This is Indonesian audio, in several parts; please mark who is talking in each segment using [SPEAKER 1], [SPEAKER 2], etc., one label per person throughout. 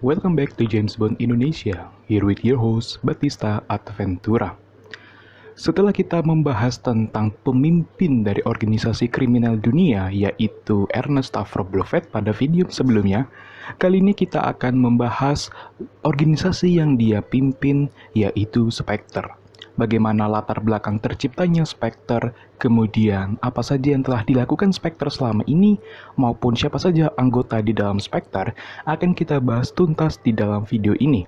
[SPEAKER 1] Welcome back to James Bond Indonesia, here with your host Batista Adventura. Setelah kita membahas tentang pemimpin dari organisasi kriminal dunia, yaitu Ernest Stavro Blofeld pada video sebelumnya, kali ini kita akan membahas organisasi yang dia pimpin, yaitu Spectre. Bagaimana latar belakang terciptanya Spectre, kemudian apa saja yang telah dilakukan Spectre selama ini, maupun siapa saja anggota di dalam Spectre, akan kita bahas tuntas di dalam video ini.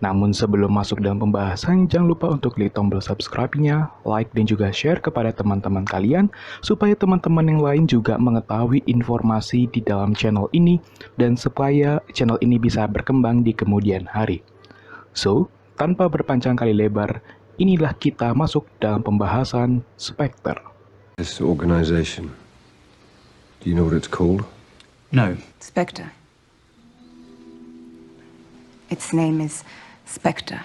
[SPEAKER 1] Namun sebelum masuk dalam pembahasan, jangan lupa untuk klik tombol subscribe-nya, like, dan juga share kepada teman-teman kalian, supaya teman-teman yang lain juga mengetahui informasi di dalam channel ini, dan supaya channel ini bisa berkembang di kemudian hari. So, tanpa berpanjang kali lebar, inilah kita masuk dalam pembahasan Spectre.
[SPEAKER 2] This organization, do you know what it's called?
[SPEAKER 3] No.
[SPEAKER 4] Spectre. Its name is Spectre.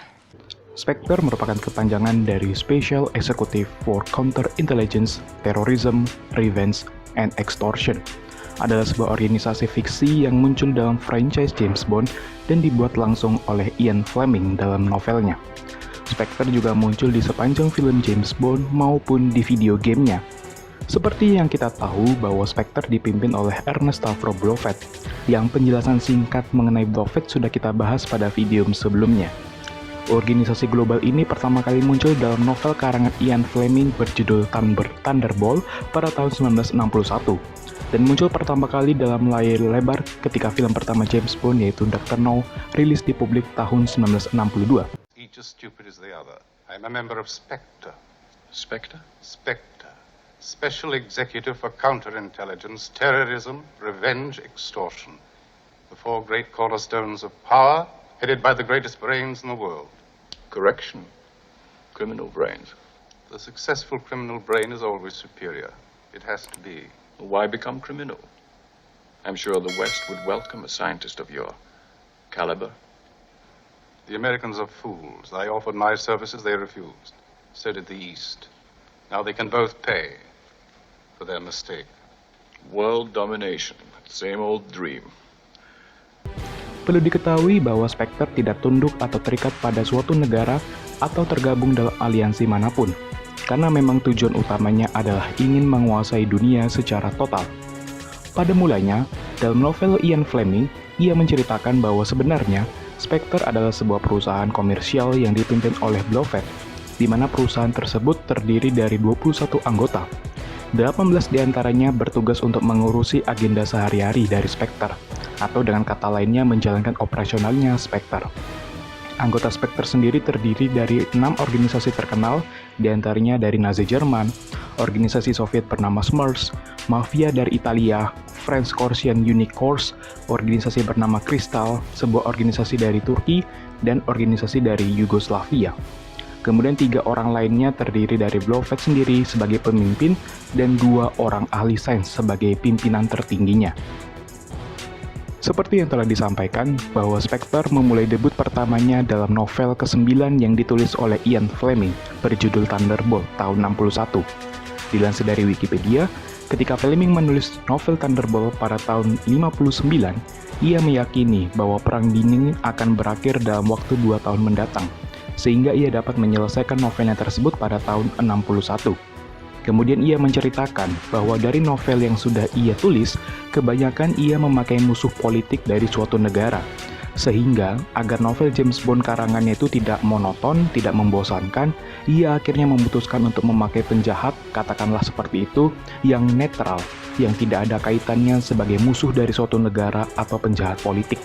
[SPEAKER 1] Spectre merupakan kepanjangan dari Special Executive for Counterintelligence, Terrorism, Revenge, and Extortion. Adalah sebuah organisasi fiksi yang muncul dalam franchise James Bond dan dibuat langsung oleh Ian Fleming dalam novelnya. Spectre juga muncul di sepanjang film James Bond maupun di video gamenya. Seperti yang kita tahu bahwa Spectre dipimpin oleh Ernest Stavro Blofeld, yang penjelasan singkat mengenai Blofeld sudah kita bahas pada video sebelumnya. Organisasi global ini pertama kali muncul dalam novel karangan Ian Fleming berjudul Thunderball pada tahun 1961, dan muncul pertama kali dalam layar lebar ketika film pertama James Bond yaitu Dr. No rilis di publik tahun 1962.
[SPEAKER 5] Each as stupid as the other. I'm a member of Spectre.
[SPEAKER 3] Spectre?
[SPEAKER 5] Spectre. Special Executive for Counterintelligence, Terrorism, Revenge, Extortion. The four great cornerstones of power, headed by the greatest brains in the world.
[SPEAKER 3] Correction. Criminal brains.
[SPEAKER 5] The successful criminal brain is always superior. It has to be.
[SPEAKER 3] Why become criminal? I'm sure the West would welcome a scientist of your caliber.
[SPEAKER 5] The Americans are fools. I offered my services, they refused. So did the East. Now they can both pay for their mistake.
[SPEAKER 3] World domination. Same old dream.
[SPEAKER 1] Perlu diketahui bahwa Spectre tidak tunduk atau terikat pada suatu negara atau tergabung dalam aliansi manapun, karena memang tujuan utamanya adalah ingin menguasai dunia secara total. Pada mulanya, dalam novel Ian Fleming, ia menceritakan bahwa sebenarnya Spectre adalah sebuah perusahaan komersial yang dipimpin oleh Blofeld, di mana perusahaan tersebut terdiri dari 21 anggota. 18 diantaranya bertugas untuk mengurusi agenda sehari-hari dari Spectre, atau dengan kata lainnya menjalankan operasionalnya Spectre. Anggota Spectre sendiri terdiri dari 6 organisasi terkenal, diantaranya dari Nazi Jerman, organisasi Soviet bernama Smurfs, mafia dari Italia, French Corsian Unique Corps, organisasi bernama Crystal, sebuah organisasi dari Turki, dan organisasi dari Yugoslavia. Kemudian 3 orang lainnya terdiri dari Blofeld sendiri sebagai pemimpin dan 2 orang ahli sains sebagai pimpinan tertingginya. Seperti yang telah disampaikan, bahwa Spectre memulai debut pertamanya dalam novel ke-9 yang ditulis oleh Ian Fleming berjudul Thunderball tahun 61. Dilansir dari Wikipedia, ketika Fleming menulis novel Thunderball pada tahun 59, ia meyakini bahwa Perang Dingin akan berakhir dalam waktu 2 tahun mendatang, sehingga ia dapat menyelesaikan novelnya tersebut pada tahun 61. Kemudian ia menceritakan bahwa dari novel yang sudah ia tulis, kebanyakan ia memakai musuh politik dari suatu negara, sehingga agar novel James Bond karangannya itu tidak monoton, tidak membosankan, ia akhirnya memutuskan untuk memakai penjahat, katakanlah seperti itu, yang netral, yang tidak ada kaitannya sebagai musuh dari suatu negara atau penjahat politik.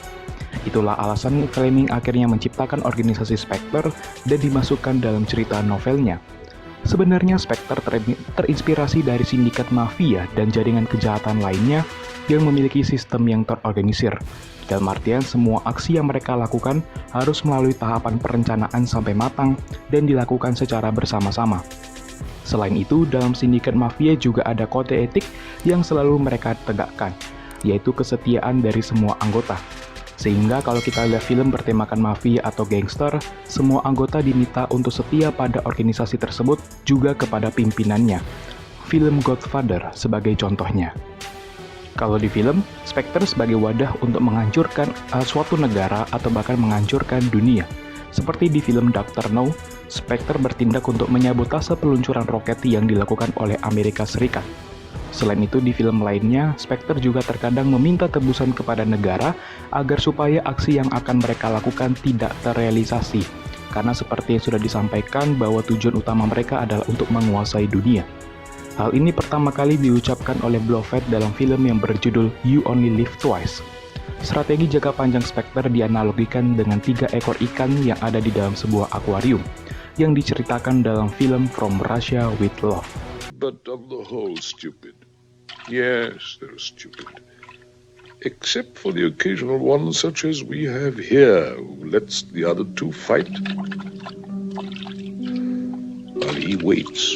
[SPEAKER 1] Itulah alasan Fleming akhirnya menciptakan organisasi Spectre dan dimasukkan dalam cerita novelnya. Sebenarnya Spectre terinspirasi dari sindikat mafia dan jaringan kejahatan lainnya yang memiliki sistem yang terorganisir. Dalam artian semua aksi yang mereka lakukan harus melalui tahapan perencanaan sampai matang dan dilakukan secara bersama-sama. Selain itu, dalam sindikat mafia juga ada kode etik yang selalu mereka tegakkan, yaitu kesetiaan dari semua anggota. Sehingga kalau kita lihat film bertemakan mafia atau gangster, semua anggota diminta untuk setia pada organisasi tersebut juga kepada pimpinannya. Film Godfather sebagai contohnya. Kalau di film, Spectre sebagai wadah untuk menghancurkan suatu negara atau bahkan menghancurkan dunia. Seperti di film Dr. No, Spectre bertindak untuk menyabotase peluncuran roket yang dilakukan oleh Amerika Serikat. Selain itu, di film lainnya, Spectre juga terkadang meminta tebusan kepada negara agar supaya aksi yang akan mereka lakukan tidak terrealisasi. Karena seperti yang sudah disampaikan bahwa tujuan utama mereka adalah untuk menguasai dunia. Hal ini pertama kali diucapkan oleh Blofeld dalam film yang berjudul You Only Live Twice. Strategi jangka panjang Spectre dianalogikan dengan 3 ekor ikan yang ada di dalam sebuah akuarium, yang diceritakan dalam film From Russia with Love.
[SPEAKER 6] But on the whole, stupid. Yes, they're stupid. Except for the occasional one such as we have here, who lets the other two fight while he waits.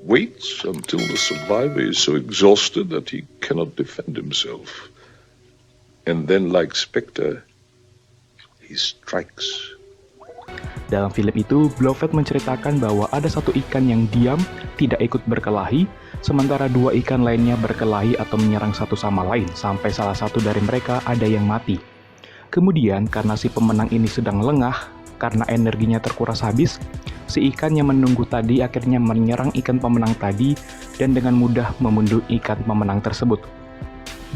[SPEAKER 6] Waits until the survivor is so exhausted that he cannot defend himself. And then, like Spectre, he strikes.
[SPEAKER 1] Dalam film itu, Blofeld menceritakan bahwa ada satu ikan yang diam, tidak ikut berkelahi, sementara 2 ikan lainnya berkelahi atau menyerang satu sama lain, sampai salah satu dari mereka ada yang mati. Kemudian, karena si pemenang ini sedang lengah, karena energinya terkuras habis, si ikan yang menunggu tadi akhirnya menyerang ikan pemenang tadi dan dengan mudah membunuh ikan pemenang tersebut.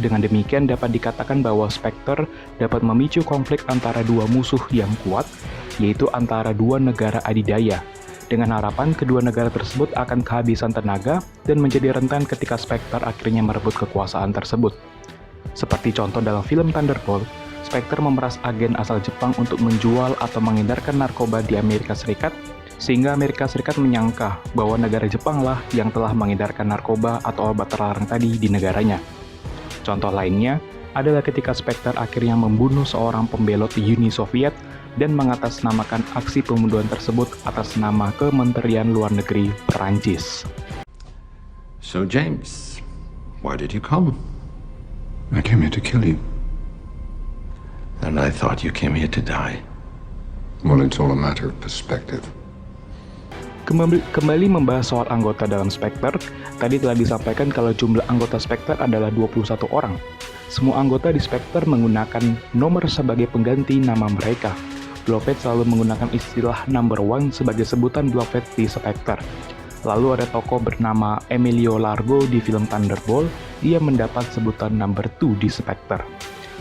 [SPEAKER 1] Dengan demikian dapat dikatakan bahwa Spectre dapat memicu konflik antara 2 musuh yang kuat, yaitu antara 2 negara adidaya, dengan harapan kedua negara tersebut akan kehabisan tenaga dan menjadi rentan ketika Spectre akhirnya merebut kekuasaan tersebut. Seperti contoh dalam film Thunderbolt, Spectre memeras agen asal Jepang untuk menjual atau mengedarkan narkoba di Amerika Serikat, sehingga Amerika Serikat menyangka bahwa negara Jepanglah yang telah mengedarkan narkoba atau obat terlarang tadi di negaranya. Contoh lainnya adalah ketika Spectre akhirnya membunuh seorang pembelot di Uni Soviet dan mengatasnamakan aksi pembunuhan tersebut atas nama Kementerian Luar Negeri Perancis.
[SPEAKER 2] So, James, why did you come?
[SPEAKER 7] I came here to kill you.
[SPEAKER 2] And I thought you came here to die.
[SPEAKER 7] Well, it's all a matter of perspective.
[SPEAKER 1] Kembali membahas soal anggota dalam Spectre, tadi telah disampaikan kalau jumlah anggota Spectre adalah 21 orang. Semua anggota di Spectre menggunakan nomor sebagai pengganti nama mereka. Blofeld selalu menggunakan istilah number 1 sebagai sebutan Blofeld di Spectre. Lalu ada tokoh bernama Emilio Largo di film Thunderbolt, dia mendapat sebutan number 2 di Spectre.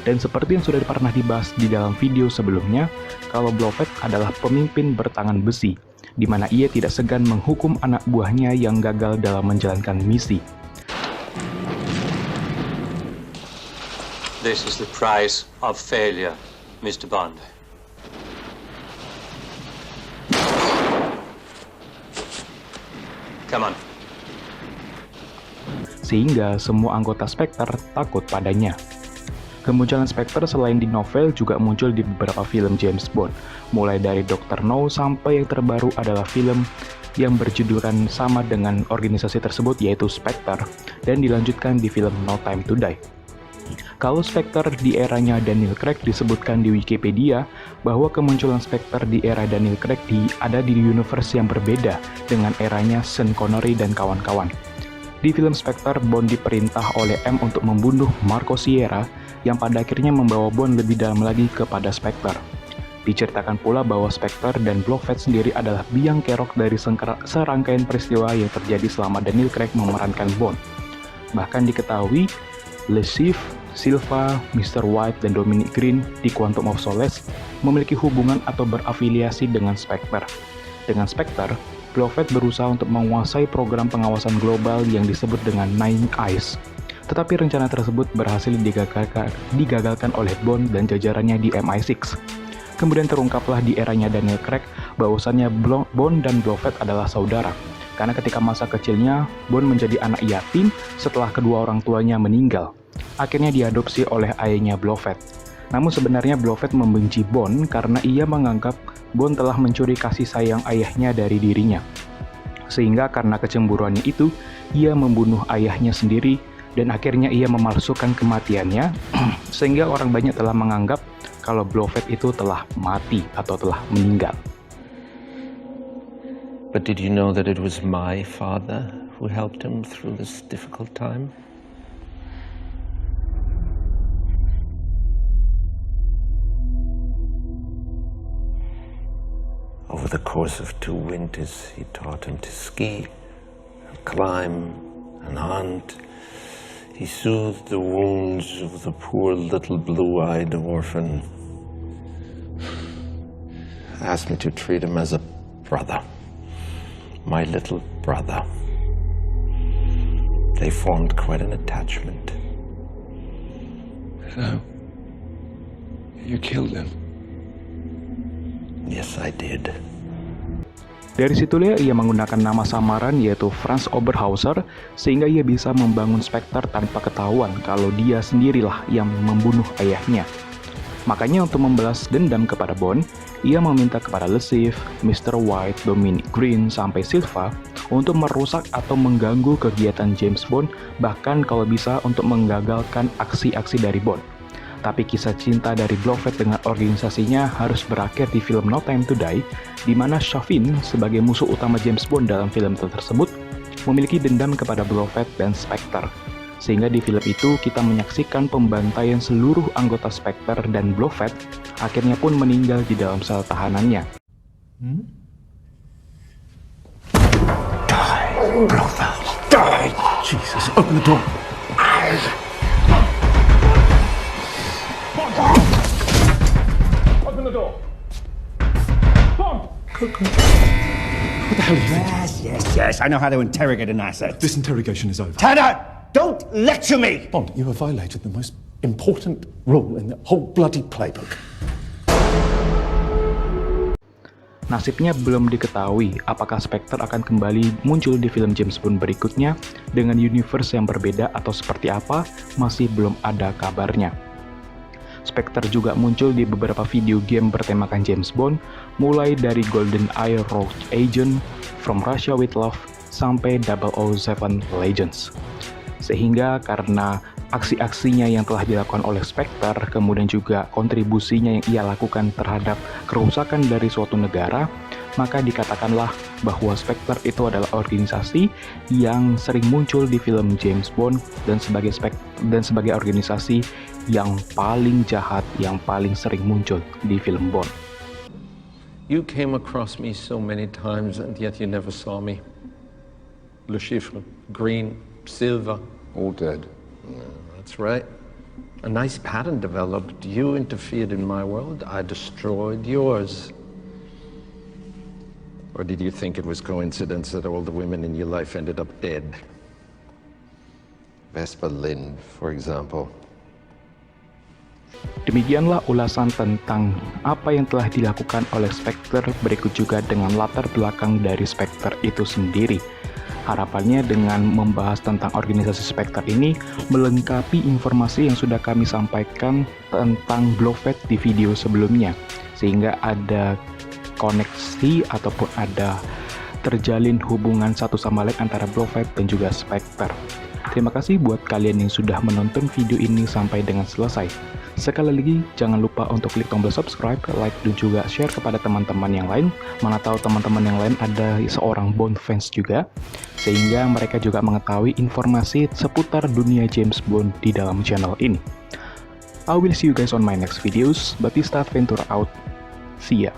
[SPEAKER 1] Dan seperti yang sudah pernah dibahas di dalam video sebelumnya, kalau Blofeld adalah pemimpin bertangan besi, di mana ia tidak segan menghukum anak buahnya yang gagal dalam menjalankan misi.
[SPEAKER 8] This is the price of failure, Mr. Bond. Come on.
[SPEAKER 1] Sehingga semua anggota Spectre takut padanya. Kemunculan Spectre selain di novel juga muncul di beberapa film James Bond, mulai dari Dr. No sampai yang terbaru adalah film yang berjudulkan sama dengan organisasi tersebut yaitu Spectre, dan dilanjutkan di film No Time to Die. Kalau Spectre di eranya Daniel Craig disebutkan di Wikipedia bahwa kemunculan Spectre di era Daniel Craig ada di universe yang berbeda dengan eranya Sean Connery dan kawan-kawan. Di film Spectre, Bond diperintah oleh M untuk membunuh Marco Sierra yang pada akhirnya membawa Bond lebih dalam lagi kepada Spectre. Diceritakan pula bahwa Spectre dan Blofeld sendiri adalah biang kerok dari serangkaian peristiwa yang terjadi selama Daniel Craig memerankan Bond. Bahkan diketahui, Le Chiffre, Silva, Mr. White, dan Dominic Green di Quantum of Solace memiliki hubungan atau berafiliasi dengan Spectre. Dengan Spectre, Blofeld berusaha untuk menguasai program pengawasan global yang disebut dengan Nine Eyes. Tetapi rencana tersebut berhasil digagalkan oleh Bond dan jajarannya di MI6. Kemudian terungkaplah di eranya Daniel Craig bahwasannya Bond dan Blofeld adalah saudara. Karena ketika masa kecilnya, Bond menjadi anak yatim setelah kedua orang tuanya meninggal. Akhirnya diadopsi oleh ayahnya Blofeld. Namun sebenarnya Blofeld membenci Bond karena ia menganggap Bond telah mencuri kasih sayang ayahnya dari dirinya. Sehingga karena kecemburuannya itu, ia membunuh ayahnya sendiri dan akhirnya ia memalsukan kematiannya sehingga orang banyak telah menganggap kalau Blofeld itu telah mati atau telah meninggal.
[SPEAKER 9] But did you know that it was my father who helped him through this difficult time? Over the course of 2 winters, he taught him to ski, and climb, and hunt. He soothed the wounds of the poor little blue-eyed orphan. Asked me to treat him as a brother. My little brother. They formed quite an attachment.
[SPEAKER 7] So, you killed him?
[SPEAKER 9] Yes, I did.
[SPEAKER 1] Dari situlah ia menggunakan nama samaran yaitu Franz Oberhauser sehingga ia bisa membangun Spectre tanpa ketahuan kalau dia sendirilah yang membunuh ayahnya. Makanya untuk membalas dendam kepada Bond, ia meminta kepada Le Chiffre, Mr. White, Dominic Green, sampai Silva untuk merusak atau mengganggu kegiatan James Bond, bahkan kalau bisa untuk menggagalkan aksi-aksi dari Bond. Tapi kisah cinta dari Blofeld dengan organisasinya harus berakhir di film No Time to Die, di mana Chauvin sebagai musuh utama James Bond dalam film tersebut memiliki dendam kepada Blofeld dan Spectre. Sehingga di film itu kita menyaksikan pembantaian seluruh anggota Spectre dan Blofeld akhirnya pun meninggal di dalam sel tahanannya.
[SPEAKER 9] Die, Blofeld, die! Jesus, open the door!
[SPEAKER 10] Open the door! Bond!
[SPEAKER 11] What the hell are you thinking?
[SPEAKER 10] Yes, I know how to interrogate an asset.
[SPEAKER 11] This interrogation is over.
[SPEAKER 10] Tanner, don't lecture me!
[SPEAKER 11] Bond, you have violated the most important rule in the whole bloody playbook.
[SPEAKER 1] Nasibnya belum diketahui apakah Spectre akan kembali muncul di film James Bond berikutnya dengan universe yang berbeda atau seperti apa, masih belum ada kabarnya. Spectre juga muncul di beberapa video game bertemakan James Bond, mulai dari GoldenEye Rogue Agent, From Russia with Love, sampai 007 Legends. Sehingga karena aksi-aksinya yang telah dilakukan oleh Spectre, kemudian juga kontribusinya yang ia lakukan terhadap kerusakan dari suatu negara, maka dikatakanlah bahwa Spectre itu adalah organisasi yang sering muncul di film James Bond dan sebagai organisasi yang paling jahat, yang paling sering muncul di film Bond.
[SPEAKER 9] You came across me so many times and yet you never saw me. Le Chiffre, Green, Silva.
[SPEAKER 7] All dead.
[SPEAKER 9] That's right. A nice pattern developed. You interfered in my world, I destroyed yours. Or did you think it was coincidence that all the women in your life ended up dead? Vesper Lynd, for example.
[SPEAKER 1] Demikianlah ulasan tentang apa yang telah dilakukan oleh Spectre, berikut juga dengan latar belakang dari Spectre itu sendiri. Harapannya dengan membahas tentang organisasi Spectre ini melengkapi informasi yang sudah kami sampaikan tentang Blofeld di video sebelumnya, sehingga ada koneksi ataupun ada terjalin hubungan satu sama lain antara Blofeld dan juga Spectre. Terima kasih buat kalian yang sudah menonton video ini sampai dengan selesai. Sekali lagi, jangan lupa untuk klik tombol subscribe, like, dan juga share kepada teman-teman yang lain. Mana tahu teman-teman yang lain ada seorang Bond fans juga, sehingga mereka juga mengetahui informasi seputar dunia James Bond di dalam channel ini. I will see you guys on my next videos. Batista Ventura out. See ya.